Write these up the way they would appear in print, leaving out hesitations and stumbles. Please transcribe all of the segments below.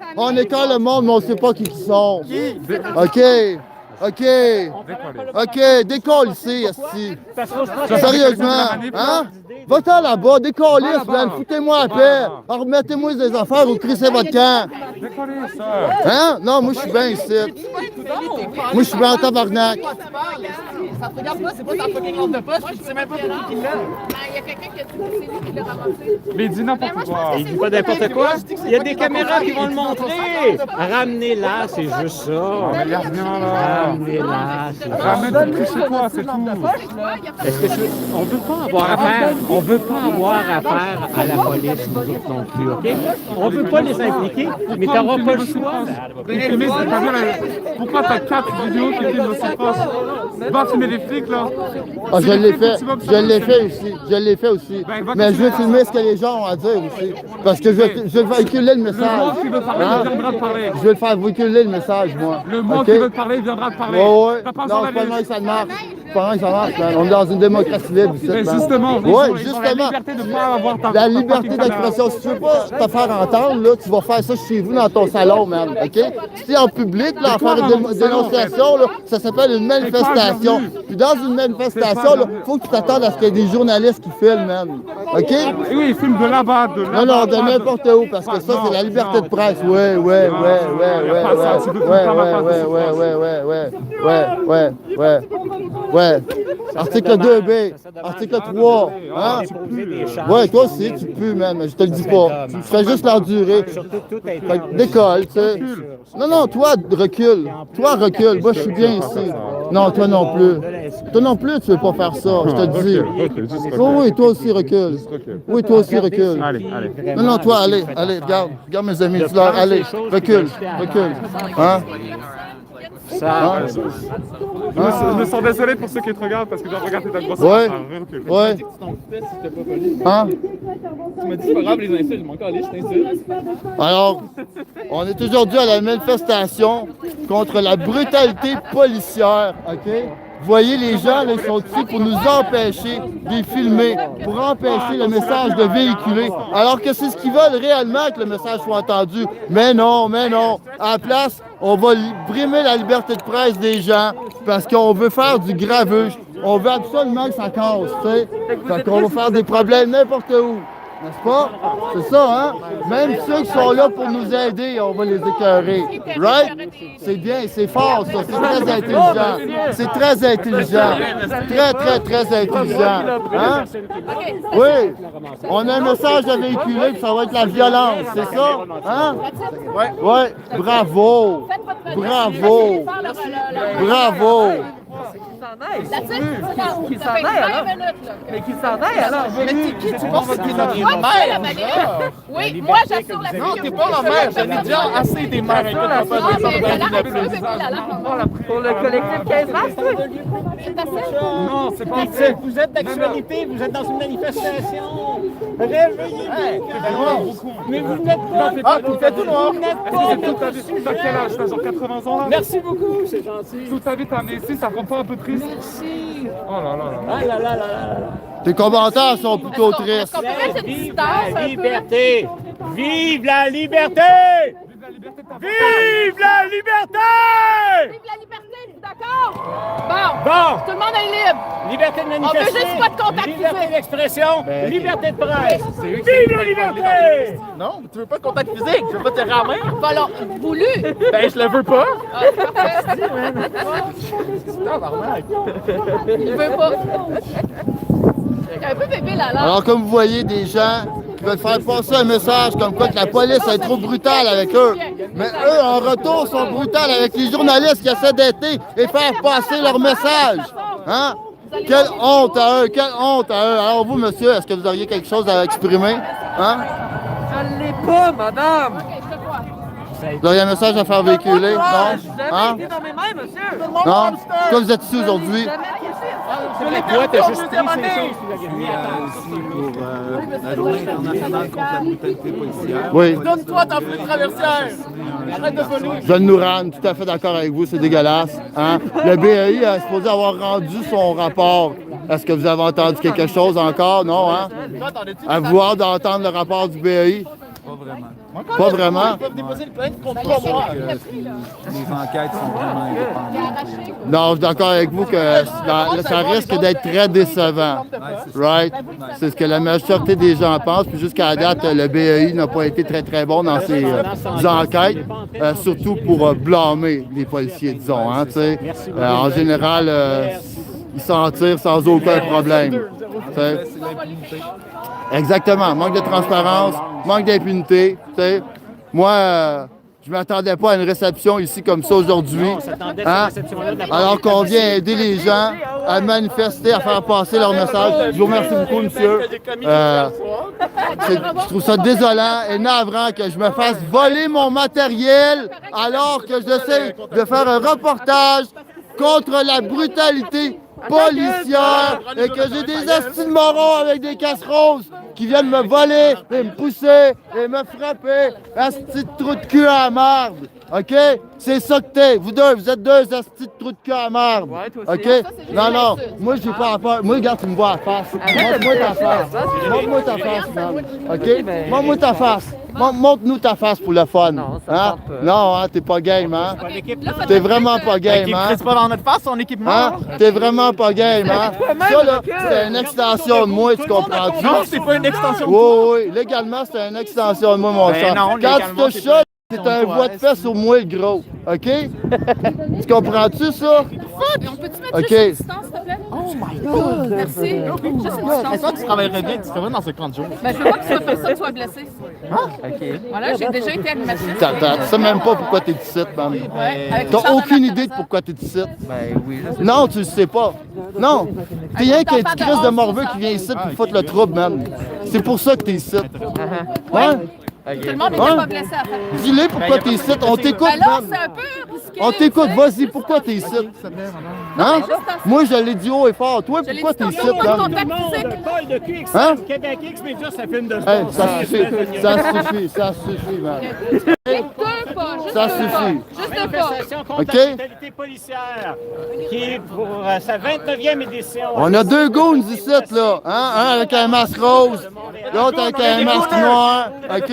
Ah, on écarte le monde, mais on sait pas qui ils sont. OK. OK. OK. Décolle ici, esti. Sérieusement. Hein? Va-t'en là-bas, décollisse, man. Foutez-moi la paix. Remettez-moi des affaires ou crissez votre camp. Hein? Non, moi, je suis bien ici. Moi, je suis bien en tabarnak. Ça te regarde pas, c'est pas ta fucking lampe de poche, puis tu sais même pas pour qui l'a. Il y a quelqu'un qui a dit que c'est lui qui l'a ramassé. Mais il dit n'importe quoi. Il dit pas n'importe quoi. Il y a des caméras qui vont le montrer. Ramenez-la, c'est juste ça. Mais il revient là. Ramenez-la, c'est juste ça. Ramène tout chez toi, c'est tout. Est-ce que on veut pas avoir affaire à la police, nous autres non plus, OK? On veut pas les impliquer, mais t'auras pas le choix. Mais pourquoi t'as 4 vidéos qui filment aussi proche? Va filmer les flics, là. Ah, je l'ai fait. Je l'ai fait aussi. Mais je veux filmer ce que les gens ont à dire aussi. Parce que je veux véhiculer le message. Le monde qui veut parler, il viendra te parler. Je veux faire véhiculer le message, moi. Le monde qui veut te parler, il viendra te parler. Ouais. T'as pas Non, besoin c'est pas d'aller. mal que ça marche. C'est pas mal que ça marche, man. On est dans une démocratie libre ici, Mais man. justement, Ouais, ils ont la justement. liberté de pas avoir ta La liberté d'expression. Si tu veux pas te faire entendre, là, tu vas faire ça chez vous dans ton salon, man. OK? Si t'es en public, là, à faire une dénonciation, là, ça s'appelle une manifestation. Puis dans une manifestation, il faut que tu t'attendes à ce qu'il y ait des journalistes qui filment, man. OK? Oui, ils filment de là-bas, de là-bas. Non, de n'importe où, parce que ça, c'est la liberté de presse. Ouais. Article 2B, article 3. Hein? Ouais, toi aussi, tu peux, man, mais je te le dis pas. Tu fais juste l'endurer. Décolle, tu sais. Non, toi, recule. Toi, recule. Moi, je suis bien ici. Non, toi non plus. Toi non plus, tu veux pas faire ça, je te le dis. Oui, toi aussi, recule. Oui, toi aussi, recule. Allez. Non, toi, allez, regarde mes amis, dis-leur, allez, recule. Hein? Je me sens désolé pour ceux qui te regardent parce que je dois regarder ta grosse. Ouais. Hein? Tu m'as dit, c'est pas grave, les insultes, je m'en calais, je t'insulte. Alors, on est aujourd'hui à la manifestation contre la brutalité policière, OK? Vous voyez, les gens, là, ils sont ici pour nous empêcher de les filmer, pour empêcher le message de véhiculer, alors que c'est ce qu'ils veulent réellement, que le message soit entendu. Mais non. À la place, on va brimer la liberté de presse des gens parce qu'on veut faire du gravuge. On veut absolument que ça casse, tu sais. Fait qu'on va faire des problèmes n'importe où. N'est-ce pas? C'est ça, hein? Même ceux qui sont là pour nous aider, on va les écœurer. Right? C'est bien, c'est fort, ça. C'est très intelligent. C'est très intelligent. Très intelligent. Hein? Oui. On a un message à véhiculer, puis ça va être la violence. C'est ça? Hein? Ouais. Bravo. Qui s'en aille alors? Mais qui s'en aille alors? Mais t'es qui? Tu penses que t'es notre mère? Oui, moi j'assure la Non, t'es pas la mère. J'en ai déjà assez des mères. Pour le collectif 15 mars, Non, c'est pas ça. Vous êtes d'actualité, vous êtes dans une manifestation. Réveillez-vous. Mais vous n'êtes pas. Ah, vous faites tout noir. T'as quel âge? T'as genre 80 ans là? Merci beaucoup, c'est gentil. Toute ta vie t'as amené ici, ça rend pas un peu triste? Merci. Oh là là. Ah là là. Tes commentaires sont plutôt tristes. Vive la liberté! Vive la liberté! Vive la liberté! Vive la liberté, d'accord? Bon, Tout le monde est libre. liberté de On manifester. veut juste pas de contact liberté physique. d'expression, liberté de presse. Vive la liberté! Non, tu veux pas de contact physique? Tu veux pas te ramer? Voulu. Ben, je le veux pas. Il veut pas. Il est un peu bébé là. Alors, comme vous voyez, des gens qui veulent faire passer un message comme quoi que la police est trop brutale avec eux. Mais eux, en retour, sont brutales avec les journalistes qui essaient d'aider et faire passer leur message. Hein? Quelle honte à eux, quelle honte à eux. Alors vous, monsieur, est-ce que vous auriez quelque chose à exprimer? Hein? Je l'ai pas, madame. Vous auriez un message à faire véhiculer? Non? Hein? dans mes mains, monsieur. Non? Pourquoi vous êtes ici aujourd'hui? Toi, t'as juste pris demandé. ces choses. La journée internationale contre la brutalité policière. Oui. Donne-toi ta flûte traversière. Arrête de voler. John Nouran, tout à fait d'accord avec vous, c'est dégueulasse. Hein? Le BAI est supposé avoir rendu son rapport. Est-ce que vous avez entendu quelque chose encore? Non, hein? À vouloir d'entendre le rapport du BAI? Pas vraiment. Pas vraiment. Les enquêtes sont vraiment indépendantes. Non, je suis d'accord avec vous que ça risque d'être très décevant. Right? C'est ce que la majorité des gens pensent. Puis jusqu'à la date, le BEI n'a pas été très, très bon dans ses enquêtes, surtout pour blâmer les policiers, disons. Hein, en général, ils s'en tirent sans aucun problème. T'sais. Exactement. Manque de transparence, manque d'impunité. Moi, je ne m'attendais pas à une réception ici comme ça aujourd'hui. Hein? Alors qu'on vient aider les gens à manifester, à faire passer leur message. Je vous remercie beaucoup, monsieur. Je trouve ça désolant et navrant que je me fasse voler mon matériel alors que j'essaie de faire un reportage contre la brutalité policière et que j'ai des astis de morons avec des casseroles qui viennent me voler et me pousser et me frapper. Astis de trou de cul à la marde. OK? C'est ça que t'es. Vous deux, vous êtes deux astis de trou de cul à la marde. OK? Non. Moi, j'ai pas à faire. Moi, regarde, tu me vois à face. Montre-moi ta face. Montre-moi ta face, man. OK? Montre-moi ta face. Montre-nous ta face pour le fun. Hein? Non, hein, t'es pas game, hein? T'es vraiment pas game, hein? C'est pas dans notre face, son équipement. Hein? T'es vraiment pas game, hein? Ça, là, c'est une extension de moi, tu comprends-tu? Non, c'est pas une extension de Oui. Légalement, c'est une extension de moi, mon sang. non, Quand tu légalement, touches ça, c'est un voie de fait sur moi, le gros. OK? Tu comprends-tu, ça? On peut-tu mettre OK. juste une distance, s'il te plaît? Oh my God! Merci. Juste une distance. Toi, tu travaillerais bien, tu serais dans ces 30 jours. Ben, je veux pas que tu sois personne soit blessé. OK. Voilà, j'ai déjà été animatrice. Tu sais même pas pourquoi t'es ici, man. Ouais, avec T'as Richard aucune Bernard idée de pourquoi t'es ici. Ben oui, je sais. Non, tu le sais pas. Non. T'es rien qu'un petit Christ de morveux qui vient ici pour foutre le trouble, man. C'est pour ça que t'es ici. Hein? Tout le monde n'était pas blessé à faire. Dis-le pourquoi t'es ici. On t'écoute, Ben là, man. c'est un peu risqué. On t'écoute, vas-y, pourquoi t'es ici? Hein? Moi, je l'ai dit haut et fort. Toi, Je l'ai pourquoi dit t'es ici, tantôt, pas de man? contact physique. Paul de QX, Hein? Québec X Media, ça filme de Hey, ça suffit, man. Deux pas, juste Ça deux suffit. pas. Juste deux pas. Manifestation contre OK. la brutalité policière, qui est pour sa 29e édition. On a deux goons ici, là. Hein? Un avec un masque rose, l'autre avec un masque noir. OK?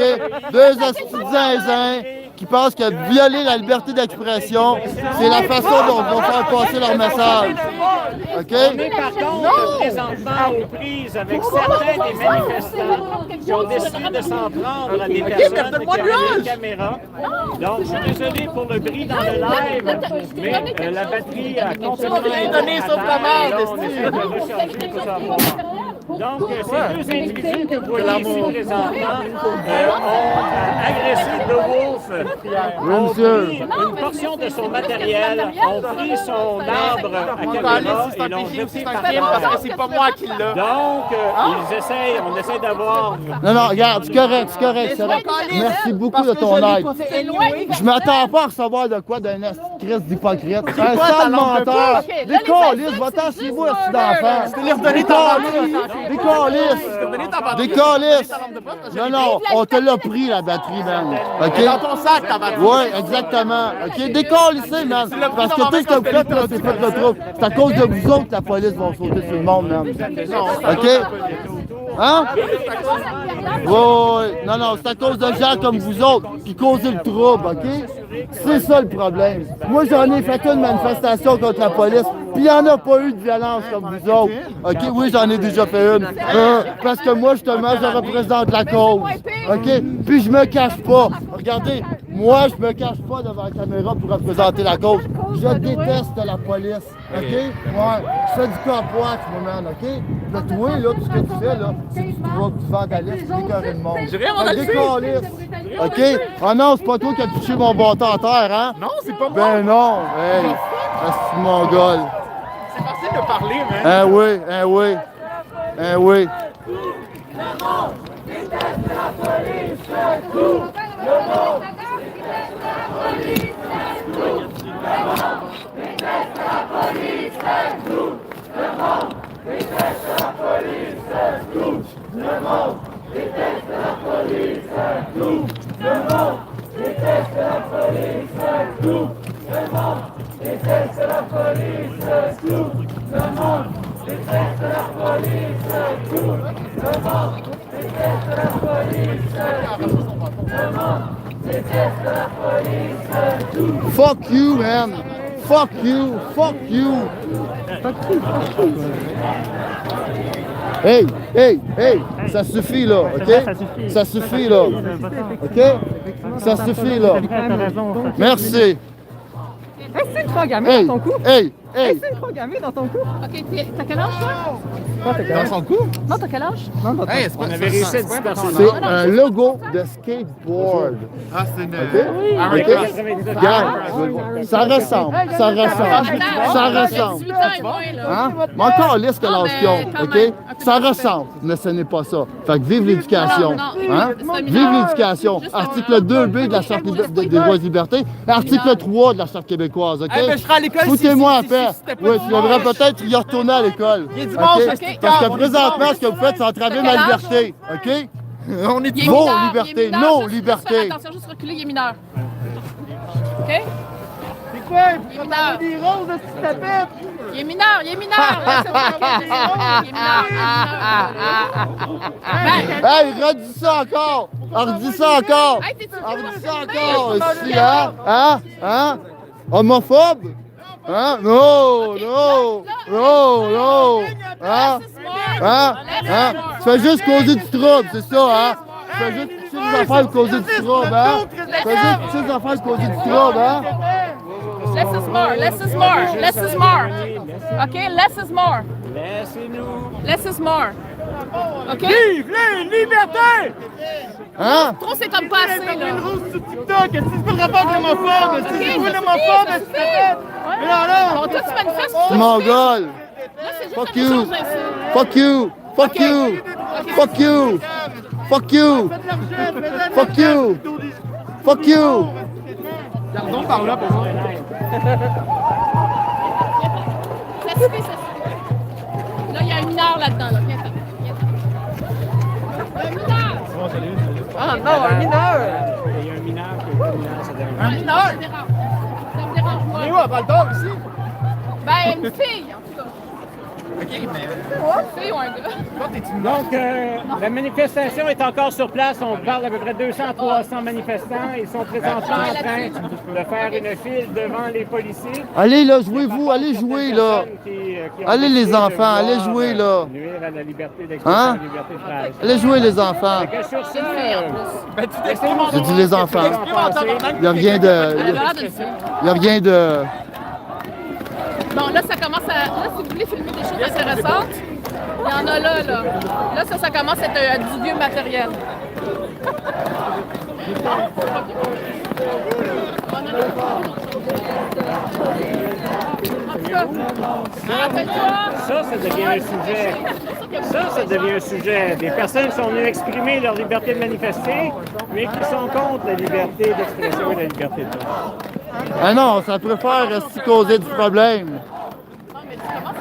Deux astis de zinzin qui pensent que violer la liberté d'expression, c'est la façon dont on va faire passer leur message. OK? Mais par contre, présentement aux prises avec certains des manifestants qui ont décidé de s'en prendre à des personnes qui avaient des caméras. Donc, je suis désolé pour le bris dans le live, mais la batterie a complètement donné sauf la merde, on essaie de recharger tout ça. Donc, ces deux individus que vous voyez ici présentement ont agressé The Wolf, ont monsieur. pris une portion de son matériel, ont pris son arbre à caméra et l'ont jeté par terre. Parce que c'est pas moi qui l'a. Donc, ils essayent, on essaie d'avoir... Non, regarde, c'est correct, c'est correct. Merci beaucoup de ton aide. C'est loin. Je m'attends pas à recevoir de quoi d'un Christ d'hypocrite. Un quoi, sale ta lampe de menteur. poche? Des calices, va-t'en chez vous, petit d'enfant. Je te l'ai redonné ta Des calices. Des calices. Non, on te l'a pris, la batterie, man. OK? Dans ton sac, ta batterie. Oui, exactement. OK? Décalissez, man. Parce que tout ce que vous faites, là, c'est fait le trouble. C'est à cause de vous autres que la police va sauter sur le monde, man. OK? Hein? Oui. Non, c'est à cause de gens comme vous autres qui causent le trouble, OK? C'est ça le problème. Moi, j'en ai fait une manifestation contre la police, puis il n'y en a pas eu de violence comme vous autres. OK? Oui, j'en ai déjà fait une. Parce que moi, justement, je représente la cause. OK? Puis je me cache pas. Regardez, moi, je me cache pas devant la caméra pour représenter la cause. Je déteste la police. OK? Ouais. Je fais du cop watch, mon man, OK? Là, toi, là, tout ce que tu fais, là, c'est du drogue, du vandalisme, du décorer le monde. J'ai rien vandalisé. Décalisse. OK? Ah non, c'est pas toi qui as touché mon bâton à terre, hein? Non, c'est pas moi. Ben non. Hey, c'est mon gars. C'est facile de parler, man. Hein oui, hein oui. Hein oui. Fuck you, man. Fuck you. Fuck you. Hey, hey, hey, ça suffit là, ok? Ça suffit là, ok? Ça suffit là. Merci. C'est une croix gammée Hey, dans ton cou. hey, hey. C'est une croix gammée dans ton cou. OK, t'as quel âge, toi? Dans son cou? Non, t'as quel âge? Hey, c'est pas On avait réussi à disperser. C'est un logo de skateboard. Ah, c'est une. Ok? Regarde, ça ressemble, ça ressemble, ça ressemble. 18 ans et moins, là. Hein? Mais encore lisse que Non, l'âge mais qu'ils ont, quand ok? même, un peu Ça de ressemble, mais ce n'est pas ça. Fait que vive l'éducation, Non, non, hein? c'est un mineur. Vive l'éducation. Juste un- Article 2B de la Charte des droits et libertés, article 3 de la Charte québécoise, ok? je serai à l'école Foutez-moi en si paix. c'était pas Oui, tu dimanche. devrais peut-être y retourner à l'école. Il est dimanche, ok? ok? Parce que On est présentement, dimanche. ce que vous faites, c'est entraver ma Quel âge? liberté, ok? On est Il est non mineur, liberté, il est mineur, non juste liberté. faire attention, juste reculer, il est mineur. OK? C'est quoi? Il est mineur. Des roses de cette tapette. Il est mineur, il est mineur. Laissez-le tranquille, il est mineur, il est mineur. Hey, redis ça encore! Redis ça encore! Hey, t'es-tu Redis ça filmé? encore! Ici, hein? Hein? Hein? Homophobe? Hein? Non! Non! Non! Non! Hein? Hein? Hein? Tu fais juste causer du trouble, c'est ça, hein? Tu fais juste des affaires de causer du trouble, hein? Tu fais juste des affaires de causer du trouble, hein? Less is more, less is more, less is more. OK? Less is more. Laissez-nous. Less is more. OK? Vive les libertés! Hein? Trop, c'est comme pas assez, là. Une rose sur TikTok, est-ce que c'est pas le rapport de l'homophobe? Est-ce que OK, c'est ça pas suffit, l'homophobe ça de cette suffit. tapette? Ouais. Mais non, Bon, toi, tu manifestes. Tu mongol! Là, c'est juste Fuck un you! échange d'insultes. Fuck you! Fuck you! Fuck you! Fuck you! Fuck you! Fuck you! Gardons par là, par exemple. Ça suffit, ça suffit. Là, il y a un mineur là-dedans, là. Viens-t'en. Viens-t'en. Un mineur! Ah non, un mineur! Il y a un mineur ça dérange. Un mineur! Ça me dérange. Ça me dérange pas. Mais où, elle parle d'or ici? Ben, une fille, en tout cas. Ok, mais. Une fille ou un gars. Donc, la manifestation est encore sur place. On parle d'à peu près 200-300 manifestants. Ils sont présentement en train de faire une file devant les policiers. Allez là, jouez-vous, allez jouer là! Allez, les enfants, allez jouer, là. Nuire à la liberté d'expression, Hein? à la liberté de presse. Allez jouer les enfants! Fait que sur ça, Ben, tu t'exprimes en J'ai dit les enfants. Il n'y a rien Elle de. a l'air d'une fille. Il n'y a rien de. Bon, là, ça commence à. Là, si vous voulez filmer des choses intéressantes, il y en a là, là. Là, ça commence à être du vieux matériel. En tout cas, rappelle-toi. ça devient un sujet. Ça devient un sujet. Des personnes sont venues exprimer leur liberté de manifester, mais qui sont contre la liberté d'expression et la liberté de presse. Ah non, ça préfère rester causer du problème. Non, mais tu commences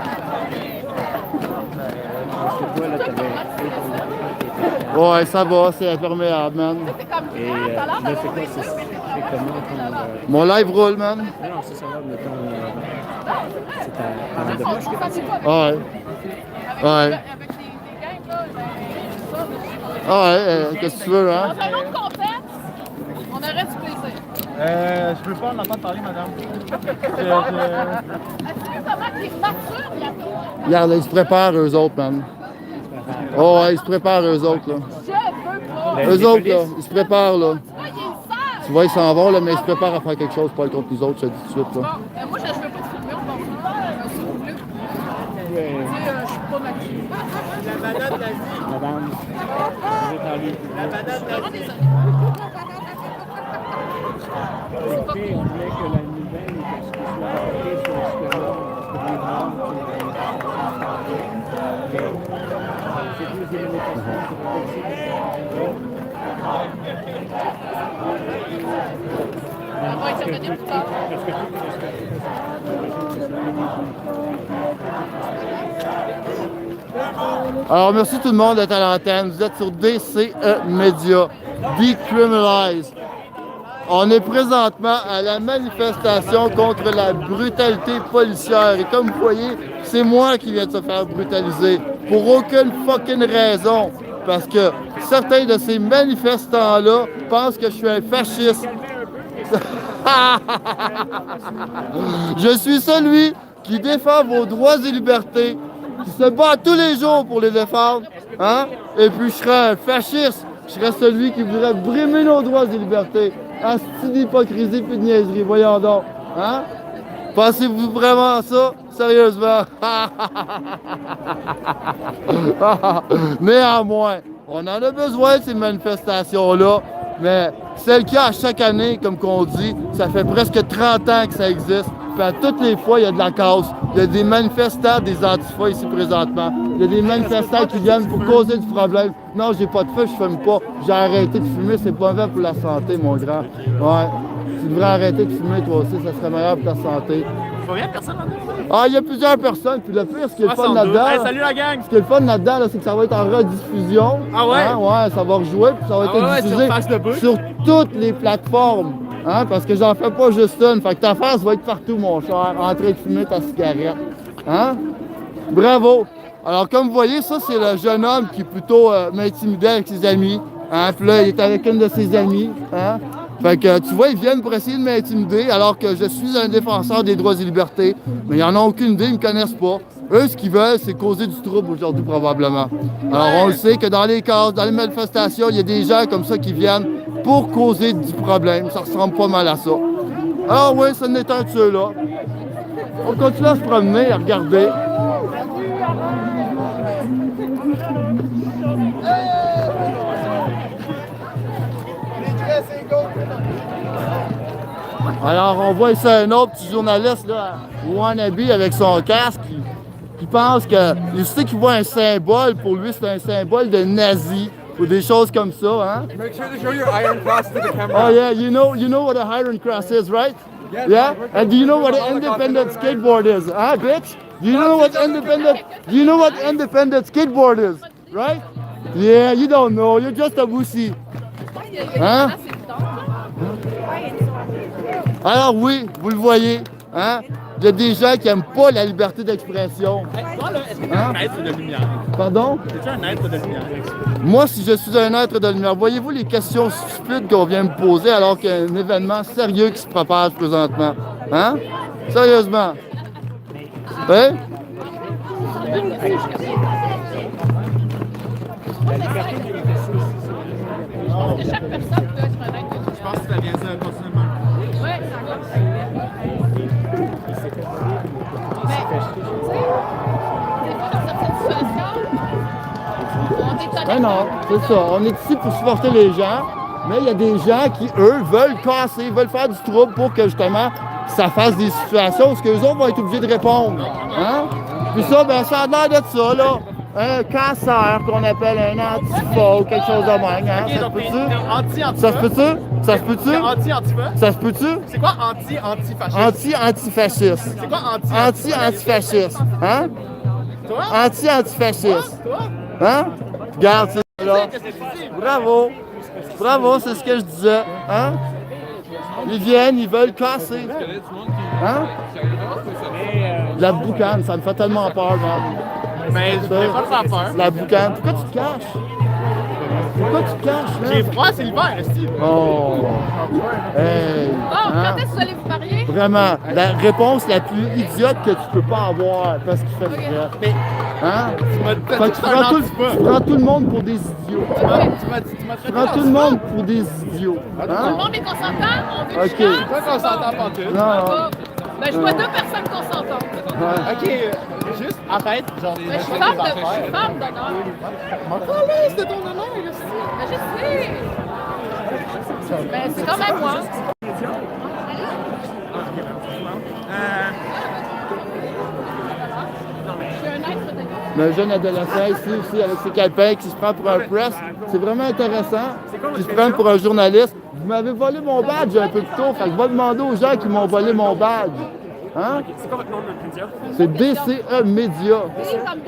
Ouais, ça va, c'est imperméable, man. à. C'est comme. Et T'as l'air là, d'avoir c'est quoi? des choses, mais C'est comment ton. Mon live roule, man. Non, c'est ça, là, mettons. C'est ta On démarche. s'en fout pas avec. Ouais. Ouais. Avec des gangs, là, ben, ça, mais- Ah ouais, qu'est-ce que tu veux, hein? Dans un autre contexte, on aurait du plaisir. Je peux pas en entendre parler, madame. As-tu vu comment t'es mature bientôt? Regarde, là, ils se préparent, eux autres, man. Oh, ouais, ils se préparent, eux autres, là. Je veux pas. Eux autres, là, ils se préparent, là. Tu vois, il est sale. Tu vois, ils s'en vont, là, mais ils se préparent à faire quelque chose pour être contre nous autres, je te dis tout de suite, là. Bon, moi, je veux pas te filmer, on s'en fout. S'il vous plaît. Tu sais, je suis pas maquillée. Madame, vous êtes en ligne. Je suis vraiment désolée. Écoutez, on voulait que la nouvelle est ce qui soit rapporté sur ce que c'est plus des manifestations On va intervenir plus tard. Alors, merci tout le monde d'être à l'antenne. Vous êtes sur DCE Media, Decriminalize. On est présentement à la manifestation contre la brutalité policière. Et comme vous voyez, c'est moi qui viens de se faire brutaliser. Pour aucune fucking raison. Parce que certains de ces manifestants-là pensent que je suis un fasciste. Je suis celui qui défend vos droits et libertés, qui se bat tous les jours pour les défendre, hein? Et puis je serais un fasciste, je serais celui qui voudrait brimer nos droits et libertés. Asti d'hypocrisie puis de niaiserie, voyons donc, hein? Pensez-vous vraiment à ça? Sérieusement? Néanmoins, on en a besoin de ces manifestations-là, mais celles qu'il y a à chaque année, comme qu'on dit, ça fait presque 30 ans que ça existe. Puis à toutes les fois, il y a de la casse. Il y a des manifestants, des antifas ici présentement. Il y a des manifestants qui viennent pour causer du problème. Non, j'ai pas de feu, je fume pas. J'ai arrêté de fumer, c'est pas mauvais pour la santé, mon grand. Ouais. Tu devrais arrêter de fumer, toi aussi, ça serait meilleur pour ta santé. Combien de personnes en a? Ah, il y a plusieurs personnes, puis le pire, ce qui est le fun 62. là-dedans, Hey, salut la gang! ce qui est le fun là-dedans, là, c'est que ça va être en rediffusion. Ah ouais? Hein, ouais, ça va rejouer, puis ça va être ouais, diffusé sur Face de Bœuf. sur toutes les plateformes. Hein, parce que j'en fais pas juste une. Fait que ta face va être partout, mon cher, en train de fumer ta cigarette. Hein? Bravo! Alors, comme vous voyez, ça, c'est le jeune homme qui plutôt m'intimidait avec ses amis. Hein? Puis là, il est avec une de ses amies. Hein? Fait que, tu vois, ils viennent pour essayer de m'intimider alors que je suis un défenseur des droits et libertés. Mais ils n'en ont aucune idée, ils ne me connaissent pas. Eux, ce qu'ils veulent, c'est causer du trouble aujourd'hui, probablement. Alors, on le sait que dans les cases, dans les manifestations, il y a des gens comme ça qui viennent pour causer du problème. Ça ressemble pas mal à ça. Alors oui, ça n'est un de ceux-là. On continue à se promener, à regarder. Alors, on voit ici un autre petit journaliste, là, wannabe, avec son casque, qui pense que, il sait qu'il voit un symbole, pour lui, c'est un symbole de nazi, ou des choses comme ça, hein? Make sure to show your iron cross to the camera. Oh yeah, you know what a Iron Cross is, right? Yeah? And do you know what an independent skateboard is? Huh, bitch? Do you know what independent skateboard is? Right? Yeah, you don't know, you're just a wussy. Hein? Alors oui, vous le voyez, hein? Il y a des gens qui n'aiment pas la liberté d'expression. Toi, là, est-ce que t'es Hein? un être de lumière? Pardon? T'es-tu un être de lumière? Moi, si je suis un être de lumière, voyez-vous les questions stupides qu'on vient me poser alors qu'il y a un événement sérieux qui se propage présentement? Hein? Sérieusement? Hein? Chaque personne peut être un être. Je pense que ça vient ça continuellement. Oui, Ben non, c'est ça. On est ici pour supporter les gens, mais il y a des gens qui, eux, veulent casser, veulent faire du trouble pour que, justement, ça fasse des situations où eux autres vont être obligés de répondre. Hein? Puis ça, ben ça a l'air de ça, là. Un casseur qu'on appelle un antifa ou quelque chose de même. Hein? Ça se peut-tu? Ça se peut-tu? Ça se peut-tu? Anti-antifa? Ça se peut-tu? C'est quoi anti-antifasciste? Anti-antifasciste. C'est quoi Anti-antifasciste. Hein? Toi? Anti-antifasciste. Toi? Hein? Regarde, c'est là. Qu'est-ce que tu dis? Bravo. Bravo, c'est ce que je disais. Hein? Ils viennent, ils veulent casser. Hein? La boucane, ça me fait tellement peur, man. Mais je voulais pas te faire peur. La boucane. Pourquoi tu te caches? Pourquoi tu te caches, man? J'ai froid, c'est l'hiver, Steve. Oh! Hey! Bon, Hein? quand est-ce que vous allez vous marier? Vraiment, la réponse la plus idiote que tu peux pas avoir parce qu'il fait frais. Mais Hein? t'as Fait que dit tu que c'est un prends antifa. tu prends tout le monde pour des idiots. Tu m'as Tu prends tout le monde pour des idiots. Tout le Hein? monde est consentant? On veut Ok. que je chante? Pas qu'on s'entend pas tout. Non. Ben, je vois deux personnes consentantes. Ouais. Ok, juste arrête, genre des Ben, je suis femme d'honneur. C'était ton honneur, Ben, je sais. Ben, c'est quand même moi. Je suis un être de Un jeune adolescent ici aussi avec ses calepins qui se prend pour un press. C'est vraiment intéressant. Qui se prend pour un journaliste. Vous m'avez volé mon badge un peu plus tôt. Fait que je vais demander aux gens qui m'ont volé mon badge. Hein? C'est quoi votre nom de média? C'est DCE Média.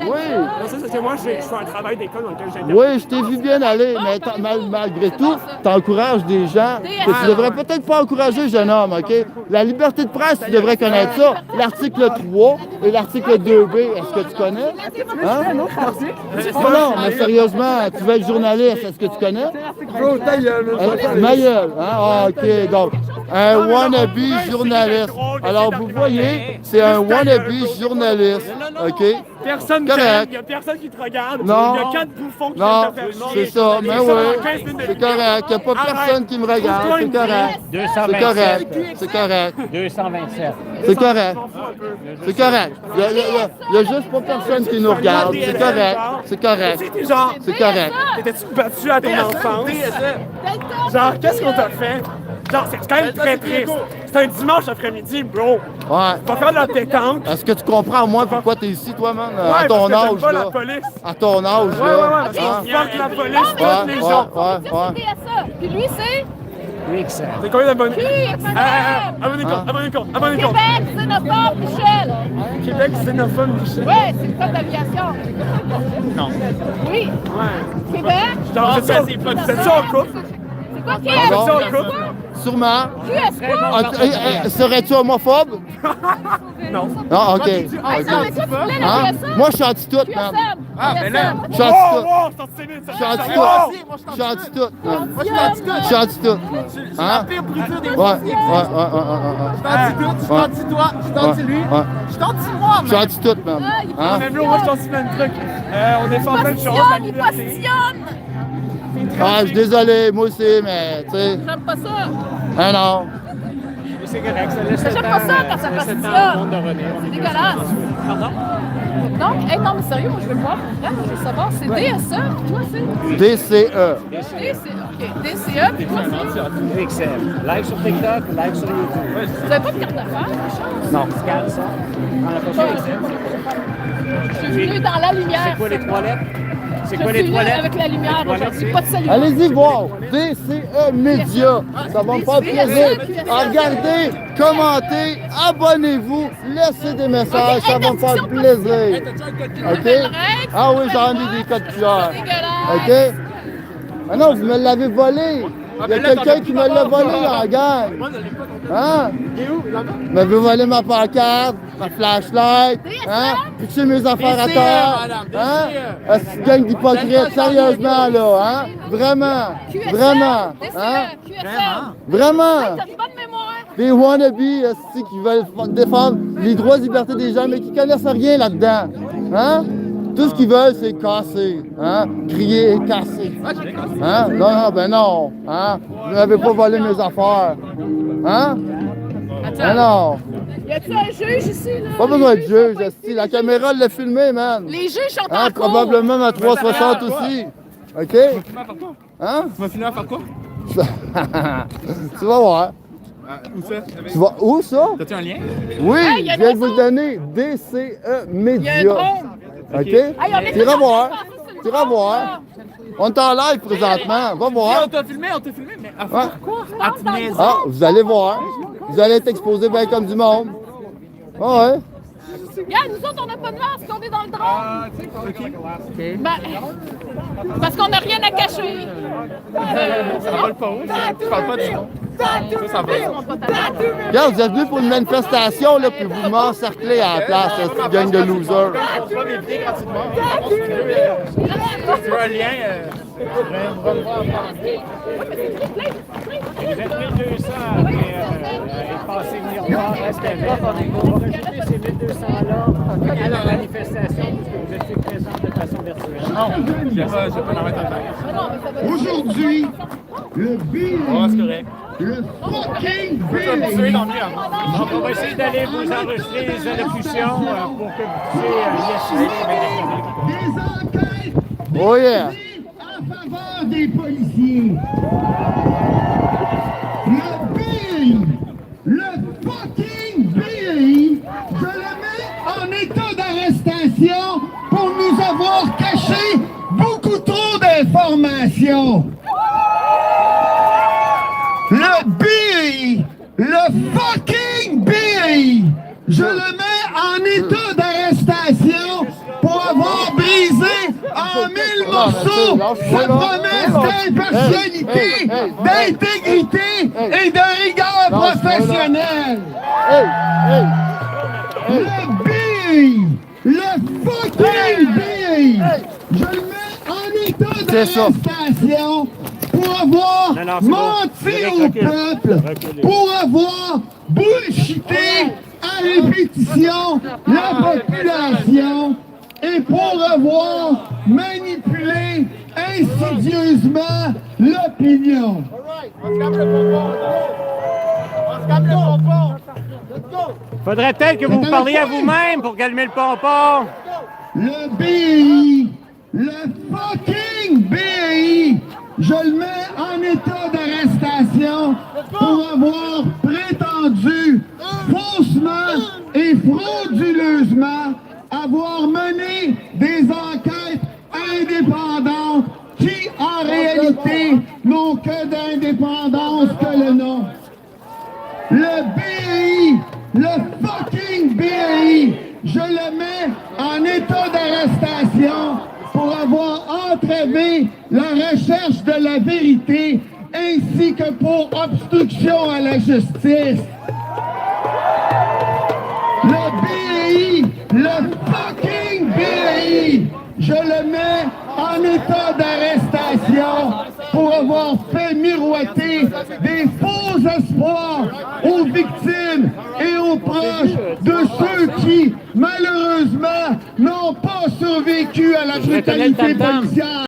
Oui. Non, ça, c'est que moi, je fais un travail d'école dans lequel j'interviens. Oui, je t'ai vu bien aller, mais malgré tout, tu encourages des gens que tu devrais peut-être pas encourager, jeune homme, OK? La liberté de presse, tu devrais connaître ça. L'article 3 et l'article 2B, est-ce que tu connais? Hein? Non, mais sérieusement, tu veux être journaliste, est-ce que tu connais? Bro, ta gueule. Ma gueule, hein? Ah, OK, donc, un wannabe journaliste. Alors, vous voyez, c'est un wannabe journaliste, OK? Personne Correct. il y a personne qui te regarde. Non. Il y a 4 bouffons qui Non, viennent te faire chier. c'est ça, mais oui, c'est correct. Il n'y a pas Arrête. personne qui me regarde, c'est correct. 227. C'est correct, c'est correct, 227. c'est correct. C'est correct. Il y a juste pas personne qui nous regarde. C'est correct, c'est correct, C'était genre, c'est correct. t'étais-tu battu à ton enfance? Genre, qu'est-ce qu'on t'a fait? Genre, c'est quand même très triste. C'est un dimanche après-midi, bro. Ouais. Va faire de la pétanque. Est-ce que tu comprends au moins pourquoi tu es ici, toi, man? Ouais, À ton parce que j'aime âge, pas là. la police. À ton âge, Ouais, là. ouais, parce qu'on fuck la police tous les jours. Ouais. DSA. Puis lui, c'est C'est combien d'abonnés? Québec Abonnez-vous. xénophobe Michel. Québec xénophobe, Michel. Ouais, c'est le code d'aviation. Non. Oui. Ouais. Québec. Genre, c'est ça en couple? C'est quoi qui Pardon? C'est ça en couple? Sûrement. QS Ah, serais-tu homophobe? Non. Non, OK. Hey, c'est avec quoi tu voulais Hein? l'intéressant? Moi, je suis anti-tout, man. Ah, mais là. Je suis Wow, anti-tout. wow, c'est antisémite, ça. Je suis anti-tout. Je suis anti-tout. Je suis anti-tout. Hein? Ouais. Je suis anti-toi, je suis anti-lui, Ouais. je suis anti-moi, Je suis anti-tout, man. Hein? Mais bro, moi, je t'en suis plein de trucs. On défend plein de choses. La Positionne, il liberté. positionne. Ah, je suis désolé, moi aussi, mais tu sais. J'aime pas ça. Ah non. C'est correct, ça laisse le J'aime temps. pas ça quand ça laisse le positionne. temps au monde de revenir. C'est dégueulasse. Pardon? Donc, hey, non, mais sérieux, moi, je veux le voir. Vraiment, je veux savoir. C'est DSA, puis toi, c'est DCE. DCA. OK. DCA, puis toi, c'est. XM. Like sur TikTok, like sur YouTube. Vous avez pas de carte d'affaires, quelque chose? Non. Scanne ça. Prends la photo XM. Je suis venue dans la lumière. C'est quoi les seulement. toilettes? C'est Je quoi suis les venue toilettes? avec la lumière toilettes, aujourd'hui. c'est- Pas de salut. Allez-y voir. DCE Média. Ça va me faire plaisir. Regardez, commentez, abonnez-vous, laissez des messages. Ça va me faire plaisir. OK? Ah oui, j'en ai des codes QR. Dégueulasse. OK? Ah non, vous me l'avez volé. Il y a quelqu'un qui me l'a volé en gang. Hein? Il m'avait volé ma pancarte, ma flashlight, hein? Pitché mes affaires à terre. Hein? Est-ce gang d'hypocrite, sérieusement, là, hein? Vraiment, vraiment, hein? QSM. Vraiment. T'as pas de mémoire. Des wannabes, esti, qui veulent défendre les droits et libertés des gens, mais qui connaissent rien là-dedans. Hein? Tout ce qu'ils veulent, c'est casser, hein? Crier et casser. Hein? Non, ben non. Hein? Vous n'avez pas volé mes affaires. Hein? Ben non. Y a-tu un juge ici, là? Pas besoin de juge, esti. La caméra l'a filmé, man. Les juges sont Hein? en cours. Probablement ma 360 aussi. OK? Hein? Tu vas finir à faire quoi? Tu vas voir. Où ça? Tu vas où, ça? T'as-tu un lien? Oui, Hey, y a je viens de une vous le raison. donner. DCE Il y a un Média. drone. OK? Hey, on est Tu iras tous voir. en train de penser que c'est Tu une iras drone, voir. On est en live présentement. Va voir. On t'a filmé, mais à Ouais. ça. Dans le Ah, vous allez voir. Vous allez être exposé bien comme du monde. Ah ouais. Regarde, nous autres, on n'a pas de masque, on est dans le drone. Ben, parce qu'on n'a rien à cacher. Ça vole pas haut. Tu parles pas du nom. Ça va. Regarde, vous êtes venus pour une manifestation, là, puis vous m'encerclez à la place, cette gang de losers. Tu vas m'éviter gratuitement. Tu veux un lien? Vous êtes 1200 après être passé venir voir, reste avec. On va rajouter ces 1200-là à la manifestation puisque vous étiez présents de façon virtuelle. Non, j'ai pas d'en mettre un temps. Aujourd'hui, le Billy, Ouais, c'est correct. le fucking Tu vas me tuer Billy, dans le mur, hein. Donc, on va essayer d'aller vous enregistrer les allocutions pour que vous puissiez y assister. des enquêtes Oh yeah! en faveur des policiers. Le Billy, le fucking Billy, je le mets en état d'arrestation pour nous avoir caché beaucoup trop d'informations. Le Billy, le fucking Billy, je morceau sa promesse d'impartialité, d'intégrité et de rigueur professionnelle. Le BI, le fucking BI, je le mets en état d'arrestation pour avoir menti au peuple, pour avoir bullshité à répétition la population et pour avoir manipulé insidieusement l'opinion. Faudrait peut-être que vous parliez à vous-même pour calmer le pompon. Le BI, le fucking BI, je le mets en état d'arrestation pour avoir prétendu faussement et frauduleusement avoir mené des enquêtes indépendantes qui, en réalité, n'ont que d'indépendance que le nom. Le BI, le fucking BI, je le mets en état d'arrestation pour avoir entravé la recherche de la vérité ainsi que pour obstruction à la justice. Le BI, le fucking BI, je le mets en état d'arrestation pour avoir fait miroiter des faux espoirs aux victimes et aux proches de ceux qui, malheureusement, n'ont pas survécu à la brutalité policière.